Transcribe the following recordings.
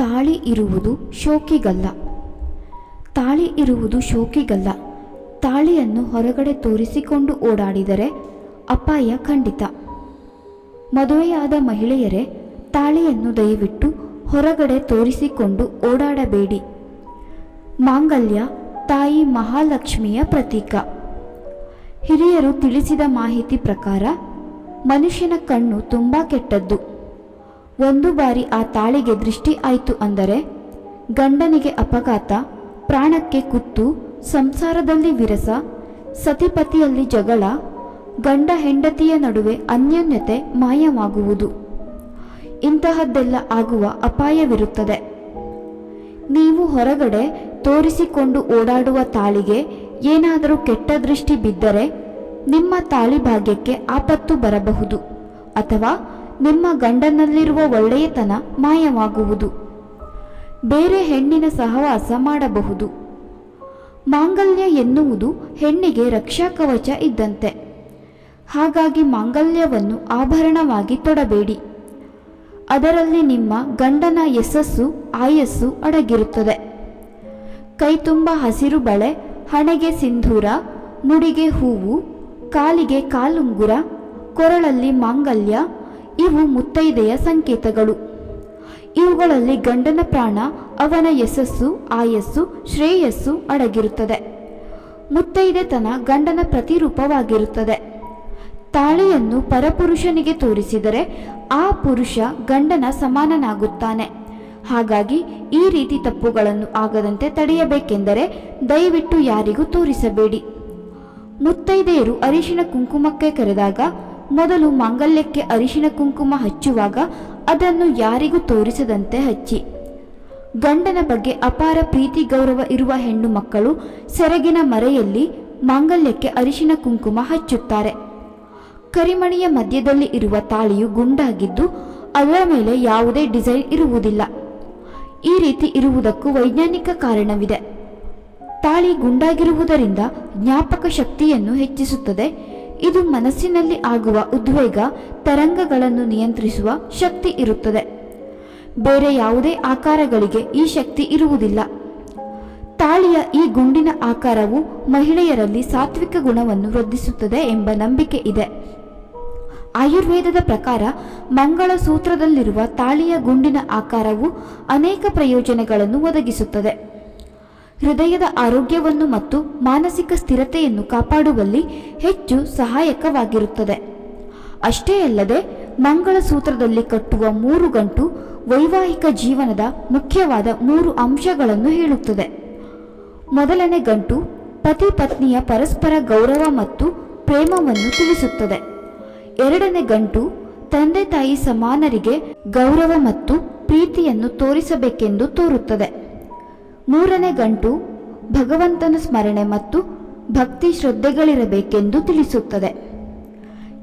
ತಾಳಿ ಇರುವುದು ಶೋಕಿಗಲ್ಲ. ತಾಳಿ ಇರುವುದು ಶೋಕಿಗಲ್ಲ. ತಾಳಿಯನ್ನು ಹೊರಗಡೆ ತೋರಿಸಿಕೊಂಡು ಓಡಾಡಿದರೆ ಅಪಾಯ ಖಂಡಿತ. ಮದುವೆಯಾದ ಮಹಿಳೆಯರೇ, ತಾಳಿಯನ್ನು ದಯವಿಟ್ಟು ಹೊರಗಡೆ ತೋರಿಸಿಕೊಂಡು ಓಡಾಡಬೇಡಿ. ಮಾಂಗಲ್ಯ ತಾಯಿ ಮಹಾಲಕ್ಷ್ಮಿಯ ಪ್ರತೀಕ. ಹಿರಿಯರು ತಿಳಿಸಿದ ಮಾಹಿತಿ ಪ್ರಕಾರ ಮನುಷ್ಯನ ಕಣ್ಣು ತುಂಬ ಕೆಟ್ಟದ್ದು. ಒಂದು ಬಾರಿ ಆ ತಾಳಿಗೆ ದೃಷ್ಟಿ ಆಯಿತು ಅಂದರೆ ಗಂಡನಿಗೆ ಅಪಘಾತ, ಪ್ರಾಣಕ್ಕೆ ಕುತ್ತು, ಸಂಸಾರದಲ್ಲಿ ವಿರಸ, ಸತಿಪತಿಯಲ್ಲಿ ಜಗಳ, ಗಂಡ ಹೆಂಡತಿಯ ನಡುವೆ ಅನ್ಯೋನ್ಯತೆ ಮಾಯವಾಗುವುದು. ಇಂತಹದ್ದೆಲ್ಲ ಆಗುವ ಅಪಾಯವಿರುತ್ತದೆ. ನೀವು ಹೊರಗಡೆ ತೋರಿಸಿಕೊಂಡು ಓಡಾಡುವ ತಾಳಿಗೆ ಏನಾದರೂ ಕೆಟ್ಟ ದೃಷ್ಟಿ ಬಿದ್ದರೆ ನಿಮ್ಮ ತಾಳಿ ಭಾಗ್ಯಕ್ಕೆ ಆಪತ್ತು ಬರಬಹುದು, ಅಥವಾ ನಿಮ್ಮ ಗಂಡನಲ್ಲಿರುವ ಒಳ್ಳೆಯತನ ಮಾಯವಾಗುವುದು. ಬೇರೆ ಹೆಣ್ಣಿನ ಸಹವಾಸ ಮಾಡಬಹುದು. ಮಾಂಗಲ್ಯ ಎನ್ನುವುದು ಹೆಣ್ಣಿಗೆ ರಕ್ಷಾ ಕವಚ ಇದ್ದಂತೆ. ಹಾಗಾಗಿ ಮಾಂಗಲ್ಯವನ್ನು ಆಭರಣವಾಗಿ ತೊಡಬೇಡಿ. ಅದರಲ್ಲಿ ನಿಮ್ಮ ಗಂಡನ ಯಶಸ್ಸು, ಆಯಸ್ಸು ಅಡಗಿರುತ್ತದೆ. ಕೈತುಂಬ ಹಸಿರು ಬಳೆ, ಹಣೆಗೆ ಸಿಂಧೂರ, ಮುಡಿಗೆ ಹೂವು, ಕಾಲಿಗೆ ಕಾಲುಂಗುರ, ಕೊರಳಲ್ಲಿ ಮಾಂಗಲ್ಯ, ಇವು ಮುತ್ತೈದೆಯ ಸಂಕೇತಗಳು. ಇವುಗಳಲ್ಲಿ ಗಂಡನ ಪ್ರಾಣ, ಅವನ ಯಶಸ್ಸು, ಆಯಸ್ಸು, ಶ್ರೇಯಸ್ಸು ಅಡಗಿರುತ್ತದೆ. ಮುತ್ತೈದೆತನ ಗಂಡನ ಪ್ರತಿರೂಪವಾಗಿರುತ್ತದೆ. ತಾಳಿಯನ್ನು ಪರಪುರುಷನಿಗೆ ತೋರಿಸಿದರೆ ಆ ಪುರುಷ ಗಂಡನ ಸಮಾನನಾಗುತ್ತಾನೆ. ಹಾಗಾಗಿ ಈ ರೀತಿ ತಪ್ಪುಗಳನ್ನು ಆಗದಂತೆ ತಡೆಯಬೇಕೆಂದರೆ ದಯವಿಟ್ಟು ಯಾರಿಗೂ ತೋರಿಸಬೇಡಿ. ಮುತ್ತೈದೆಯರು ಅರಿಶಿನ ಕುಂಕುಮಕ್ಕೆ ಕರೆದಾಗ ಮೊದಲು ಮಾಂಗಲ್ಯಕ್ಕೆ ಅರಿಶಿನ ಕುಂಕುಮ ಹಚ್ಚುವಾಗ ಅದನ್ನು ಯಾರಿಗೂ ತೋರಿಸದಂತೆ ಹಚ್ಚಿ. ಗಂಡನ ಬಗ್ಗೆ ಅಪಾರ ಪ್ರೀತಿ ಗೌರವ ಇರುವ ಹೆಣ್ಣು ಮಕ್ಕಳು ಸೆರಗಿನ ಮರೆಯಲ್ಲಿ ಮಾಂಗಲ್ಯಕ್ಕೆ ಅರಿಶಿನ ಕುಂಕುಮ ಹಚ್ಚುತ್ತಾರೆ. ಕರಿಮಣಿಯ ಮಧ್ಯದಲ್ಲಿ ಇರುವ ತಾಳಿಯು ಗುಂಡಾಗಿದ್ದು ಅದರ ಮೇಲೆ ಯಾವುದೇ ಡಿಸೈನ್ ಇರುವುದಿಲ್ಲ. ಈ ರೀತಿ ಇರುವುದಕ್ಕೂ ವೈಜ್ಞಾನಿಕ ಕಾರಣವಿದೆ. ತಾಳಿ ಗುಂಡಾಗಿರುವುದರಿಂದ ಜ್ಞಾಪಕ ಶಕ್ತಿಯನ್ನು ಹೆಚ್ಚಿಸುತ್ತದೆ. ಇದು ಮನಸ್ಸಿನಲ್ಲಿ ಆಗುವ ಉದ್ವೇಗ ತರಂಗಗಳನ್ನು ನಿಯಂತ್ರಿಸುವ ಶಕ್ತಿ ಇರುತ್ತದೆ. ಬೇರೆ ಯಾವುದೇ ಆಕಾರಗಳಿಗೆ ಈ ಶಕ್ತಿ ಇರುವುದಿಲ್ಲ. ತಾಳಿಯ ಈ ಗುಂಡಿನ ಆಕಾರವು ಮಹಿಳೆಯರಲ್ಲಿ ಸಾತ್ವಿಕ ಗುಣವನ್ನು ವೃದ್ಧಿಸುತ್ತದೆ ಎಂಬ ನಂಬಿಕೆ ಇದೆ. ಆಯುರ್ವೇದದ ಪ್ರಕಾರ ಮಂಗಳಸೂತ್ರದಲ್ಲಿರುವ ತಾಳಿಯ ಗುಂಡಿನ ಆಕಾರವು ಅನೇಕ ಪ್ರಯೋಜನಗಳನ್ನು ಒದಗಿಸುತ್ತದೆ. ಹೃದಯದ ಆರೋಗ್ಯವನ್ನು ಮತ್ತು ಮಾನಸಿಕ ಸ್ಥಿರತೆಯನ್ನು ಕಾಪಾಡುವಲ್ಲಿ ಹೆಚ್ಚು ಸಹಾಯಕವಾಗಿರುತ್ತದೆ. ಅಷ್ಟೇ ಅಲ್ಲದೆ ಮಂಗಳಸೂತ್ರದಲ್ಲಿ ಕಟ್ಟುವ 3 ಗಂಟು ವೈವಾಹಿಕ ಜೀವನದ ಮುಖ್ಯವಾದ 3 ಅಂಶಗಳನ್ನು ಹೇಳುತ್ತದೆ. ಮೊದಲನೇ ಗಂಟು ಪತಿ ಪತ್ನಿಯ ಪರಸ್ಪರ ಗೌರವ ಮತ್ತು ಪ್ರೇಮವನ್ನು ತಿಳಿಸುತ್ತದೆ. ಎರಡನೇ ಗಂಟು ತಂದೆ ತಾಯಿ ಸಮಾನರಿಗೆ ಗೌರವ ಮತ್ತು ಪ್ರೀತಿಯನ್ನು ತೋರಿಸಬೇಕೆಂದು ತೋರುತ್ತದೆ. ಮೂರನೇ ಗಂಟು ಭಗವಂತನ ಸ್ಮರಣೆ ಮತ್ತು ಭಕ್ತಿ ಶ್ರದ್ಧೆಗಳಿರಬೇಕೆಂದು ತಿಳಿಸುತ್ತದೆ.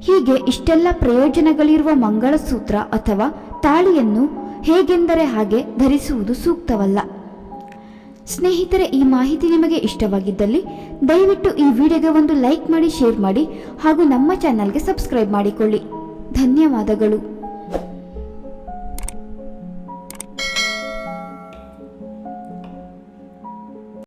ಹೀಗೆ ಇಷ್ಟೆಲ್ಲ ಪ್ರಯೋಜನಗಳಿರುವ ಮಂಗಳಸೂತ್ರ ಅಥವಾ ತಾಳಿಯನ್ನು ಹೇಗೆಂದರೆ ಹಾಗೆ ಧರಿಸುವುದು ಸೂಕ್ತವಲ್ಲ. ಸ್ನೇಹಿತರೆ, ಈ ಮಾಹಿತಿ ನಿಮಗೆ ಇಷ್ಟವಾಗಿದ್ದಲ್ಲಿ ದಯವಿಟ್ಟು ಈ ವಿಡಿಯೋಗೆ ಒಂದು ಲೈಕ್ ಮಾಡಿ, ಶೇರ್ ಮಾಡಿ ಹಾಗೂ ನಮ್ಮ ಚಾನಲ್ಗೆ ಸಬ್ಸ್ಕ್ರೈಬ್ ಮಾಡಿಕೊಳ್ಳಿ. ಧನ್ಯವಾದಗಳು.